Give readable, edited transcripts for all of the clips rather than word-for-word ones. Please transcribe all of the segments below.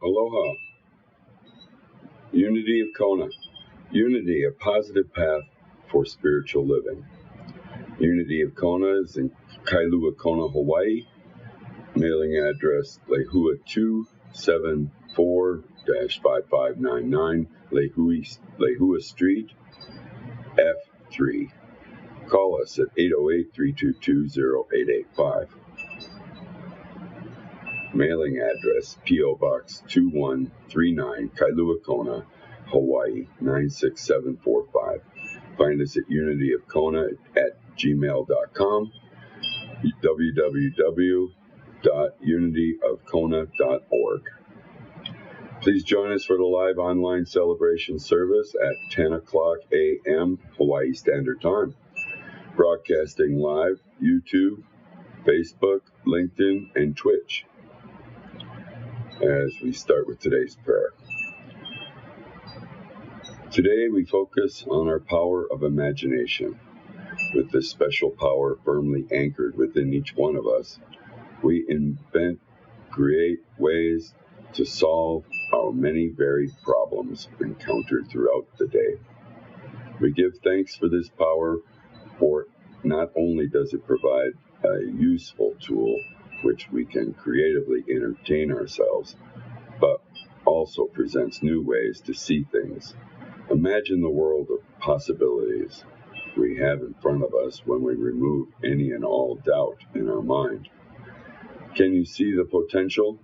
Aloha. Unity of Kona. Unity, a positive path for spiritual living. Unity of Kona is in Kailua, Kona, Hawaii. Mailing address Lehua 274-5599, Lehua Street, F3. Call us at 808-322-0885. Mailing address P.O. Box 2139, Kailua, Kona, Hawaii 96745. Find us at unityofkona@gmail.com, www.unityofkona.org. Please join us for the live online celebration service at 10 o'clock a.m. Hawaii Standard Time. Broadcasting live, YouTube, Facebook, LinkedIn, and Twitch. As we start with today's prayer. Today we focus on our power of imagination. With this special power firmly anchored within each one of us, we invent, create ways to solve our many varied problems encountered throughout the day. We give thanks for this power, for not only does it provide a useful tool which we can creatively entertain ourselves, but also presents new ways to see things. Imagine the world of possibilities we have in front of us when we remove any and all doubt in our mind. Can you see the potential?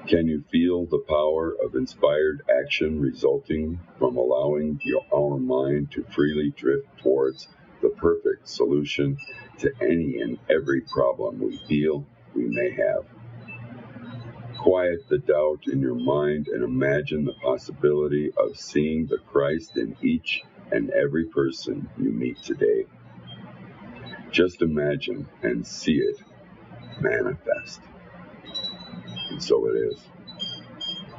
Can you feel the power of inspired action resulting from allowing our mind to freely drift towards the perfect solution to any and every problem we feel we may have? Quiet the doubt in your mind and imagine the possibility of seeing the Christ in each and every person you meet today. Just imagine and see it manifest. And so it is.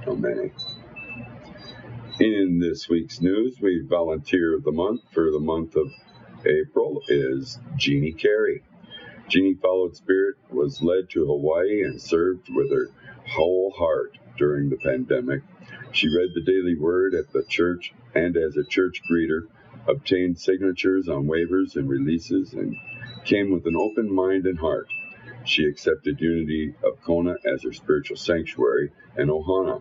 Amen. In this week's news, we volunteer of the month for the month of April is Jeannie Carey. Jeannie followed Spirit, was led to Hawaii, and served with her whole heart during the pandemic. She read the daily word at the church and as a church greeter, obtained signatures on waivers and releases, and came with an open mind and heart. She accepted Unity of Kona as her spiritual sanctuary, and Ohana,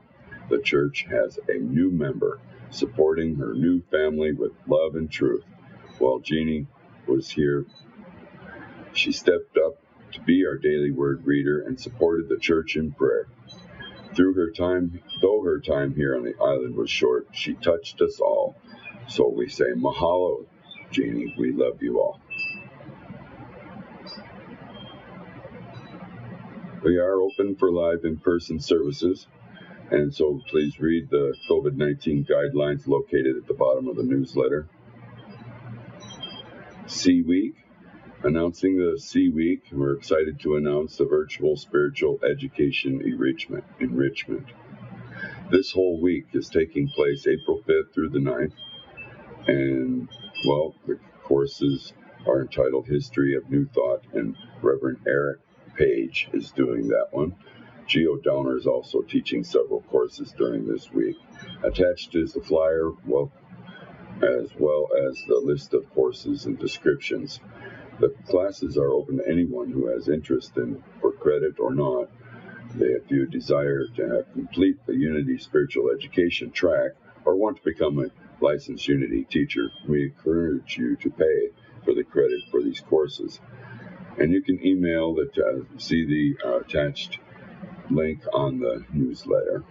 the church, has a new member supporting her new family with love and truth. While Jeannie was here, she stepped up to be our daily word reader and supported the church in prayer. Though her time here on the island was short, she touched us all. So we say, mahalo, Jeannie, we love you all. We are open for live in-person services, and so please read the COVID-19 guidelines located at the bottom of the newsletter. C Week. Announcing the C Week, we're excited to announce the virtual spiritual education enrichment. This whole week is taking place April 5th through the 9th, and, well, the courses are entitled History of New Thought, and Reverend Eric Page is doing that one. Geo Downer is also teaching several courses during this week. Attached is the flyer, as well as the list of courses and descriptions. The classes are open to anyone who has interest in, for credit or not. If you desire to complete the Unity Spiritual Education track or want to become a licensed Unity teacher, we encourage you to pay for the credit for these courses. And you can email see the attached link on the newsletter.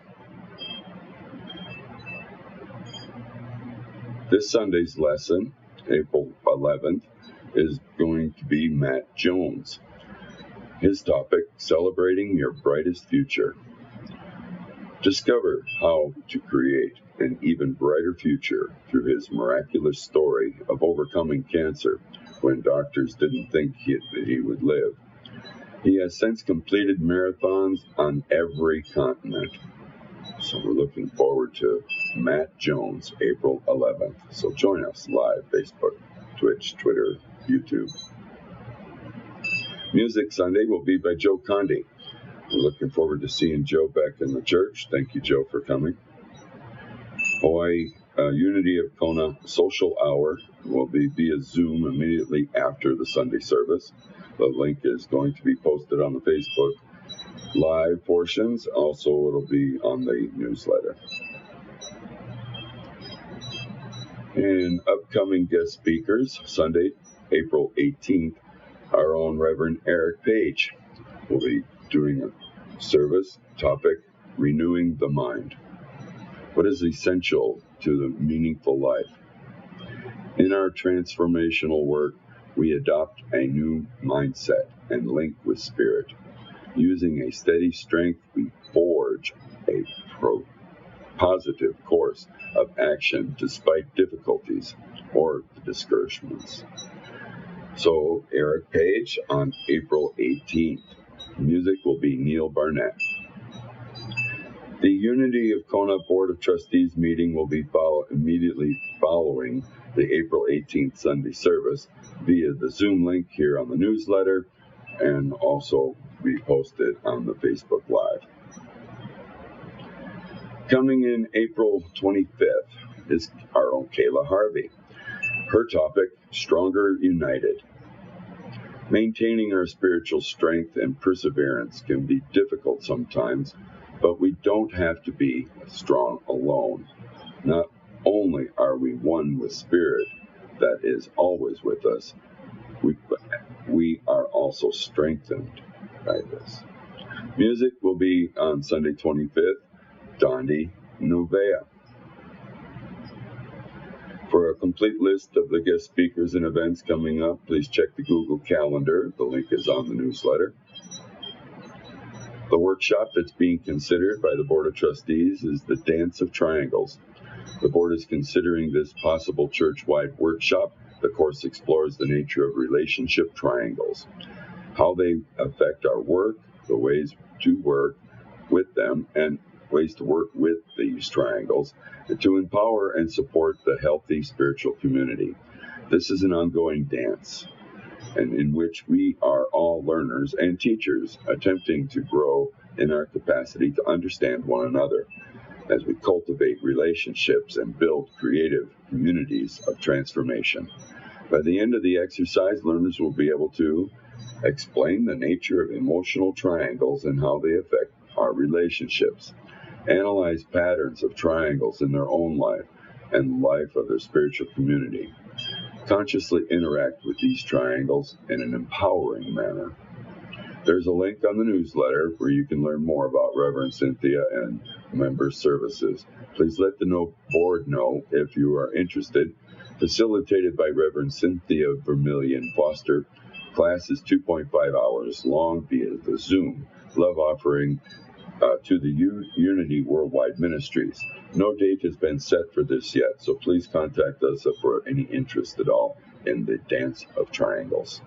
This Sunday's lesson, April 11th, is going to be Matt Jones. His topic, Celebrating Your Brightest Future. Discover how to create an even brighter future through his miraculous story of overcoming cancer when doctors didn't think that he would live. He has since completed marathons on every continent. So we're looking forward to Matt Jones, April 11th. So join us live, Facebook, Twitch, Twitter, YouTube. Music Sunday will be by Joe Condi. We're looking forward to seeing Joe back in the church. Thank you, Joe, for coming. Hawaii Unity of Kona Social Hour will be via Zoom immediately after the Sunday service. The link is going to be posted on the Facebook Live portions. Also, it'll be on the newsletter. And upcoming guest speakers, Sunday, April 18th, our own Reverend Eric Page will be doing a service topic, Renewing the Mind. What is essential to the meaningful life? In our transformational work, we adopt a new mindset and link with Spirit. Using a steady strength, we forge a positive course of action despite difficulties or discouragements. So, Eric Page on April 18th. Music will be Neil Barnett. The Unity of Kona Board of Trustees meeting will be immediately following the April 18th Sunday service via the Zoom link here on the newsletter and also be posted on the Facebook Live. Coming in April 25th is our own Kayla Harvey. Her topic, Stronger United. Maintaining our spiritual strength and perseverance can be difficult sometimes, but we don't have to be strong alone. Not only are we one with Spirit that is always with us, we are also strengthened by this. Music will be on Sunday 25th, Dondi Novea. For a complete list of the guest speakers and events coming up, please check the Google Calendar. The link is on the newsletter. The workshop that's being considered by the Board of Trustees is the Dance of Triangles. The Board is considering this possible church-wide workshop. The course explores the nature of relationship triangles, how they affect our work, the ways to work with them, and ways to work with these triangles, and to empower and support the healthy spiritual community. This is an ongoing dance, and in which we are all learners and teachers attempting to grow in our capacity to understand one another as we cultivate relationships and build creative communities of transformation. By the end of the exercise, learners will be able to explain the nature of emotional triangles and how they affect our relationships, analyze patterns of triangles in their own life and the life of their spiritual community, consciously interact with these triangles in an empowering manner. There's a link on the newsletter where you can learn more about Reverend Cynthia and member services. Please let the board know if you are interested. Facilitated by Reverend Cynthia Vermillion Foster, class is 2.5 hours long via the Zoom love offering to the Unity Worldwide Ministries. No date has been set for this yet, so please contact us for any interest at all in the Dance of Triangles.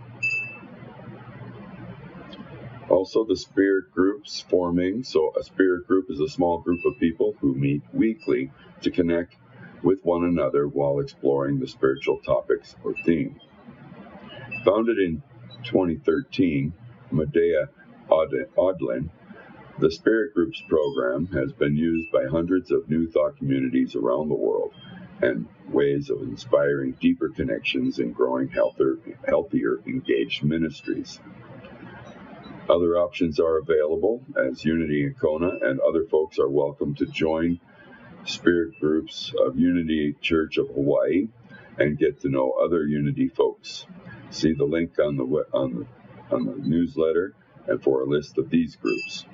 Also, the Spirit Groups forming. So a Spirit Group is a small group of people who meet weekly to connect with one another while exploring the spiritual topics or theme. Founded in 2013, Medea Odlin, the Spirit Groups program has been used by hundreds of New Thought communities around the world and ways of inspiring deeper connections and growing healthier engaged ministries. Other options are available as Unity in Kona, and other folks are welcome to join Spirit Groups of Unity Church of Hawaii and get to know other Unity folks. See the link on the newsletter and for a list of these groups.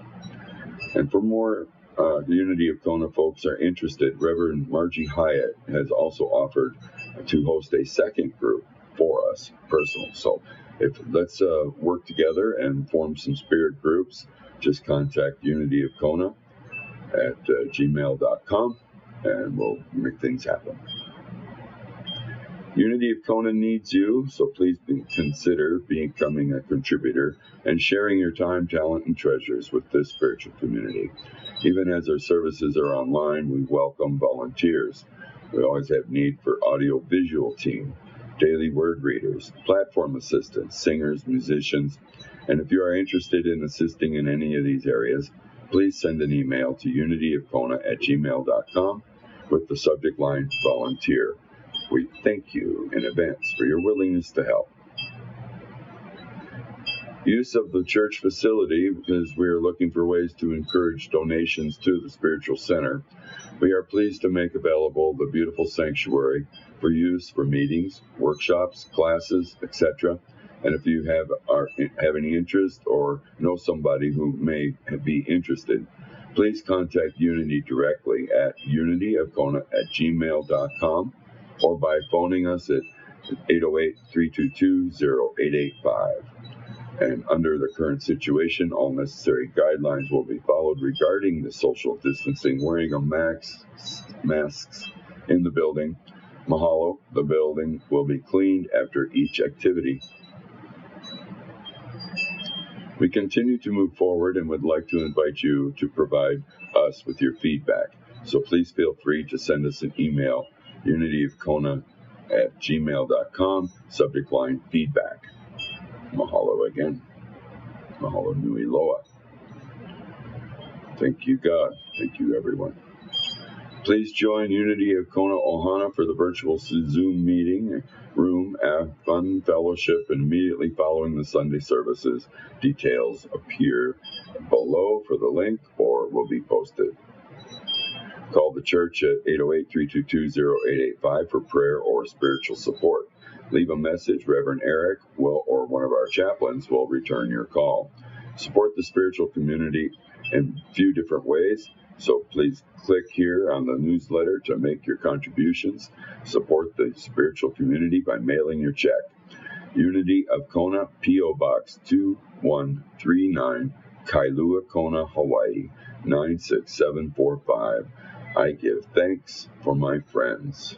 And for more the Unity of Kona folks are interested, Reverend Margie Hyatt has also offered to host a second group for us personally. So let's work together and form some Spirit groups. Just contact Unity of Kona at gmail.com and we'll make things happen. Unity of Kona needs you, so please consider becoming a contributor and sharing your time, talent, and treasures with this spiritual community. Even as our services are online, we welcome volunteers. We always have need for audio-visual team, daily word readers, platform assistants, singers, musicians, And if you are interested in assisting in any of these areas, please send an email to unityofkona@gmail.com with the subject line volunteer. We thank you in advance for your willingness to help. Use of the church facility, because we are looking for ways to encourage donations to the spiritual center. We are pleased to make available the beautiful sanctuary for use for meetings, workshops, classes, etc. And if you have any interest or know somebody who may be interested, please contact Unity directly at unityofkona@gmail.com or by phoning us at 808-322-0885. And under the current situation, all necessary guidelines will be followed regarding the social distancing, wearing of masks in the building. Mahalo, the building will be cleaned after each activity. We continue to move forward and would like to invite you to provide us with your feedback. So please feel free to send us an email, unityofkona@gmail.com, subject line feedback. Mahalo again. Mahalo nui loa. Thank you, God. Thank you, everyone. Please join Unity of Kona Ohana for the virtual Zoom meeting room at Fun Fellowship immediately following the Sunday services. Details appear below for the link or will be posted. Call the church at 808-322-0885 for prayer or spiritual support. Leave a message. Reverend Eric or one of our chaplains will return your call. Support the spiritual community in a few different ways, so please click here on the newsletter to make your contributions. Support the spiritual community by mailing your check. Unity of Kona, P.O. Box 2139, Kailua, Kona, Hawaii, 96745. I give thanks for my friends.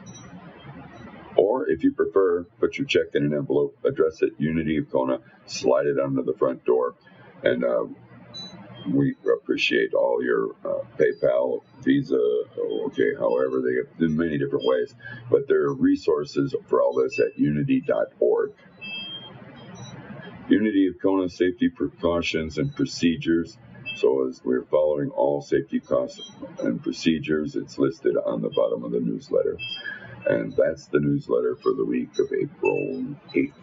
Or, if you prefer, put your check in an envelope, address it Unity of Kona, slide it under the front door, and we appreciate all your PayPal, Visa, however, they have in many different ways, but there are resources for all this at unity.org. Unity of Kona safety precautions and procedures. So as we're following all safety costs and procedures, it's listed on the bottom of the newsletter. And that's the newsletter for the week of April 8th.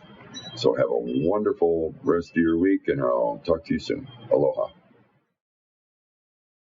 So have a wonderful rest of your week, and I'll talk to you soon. Aloha.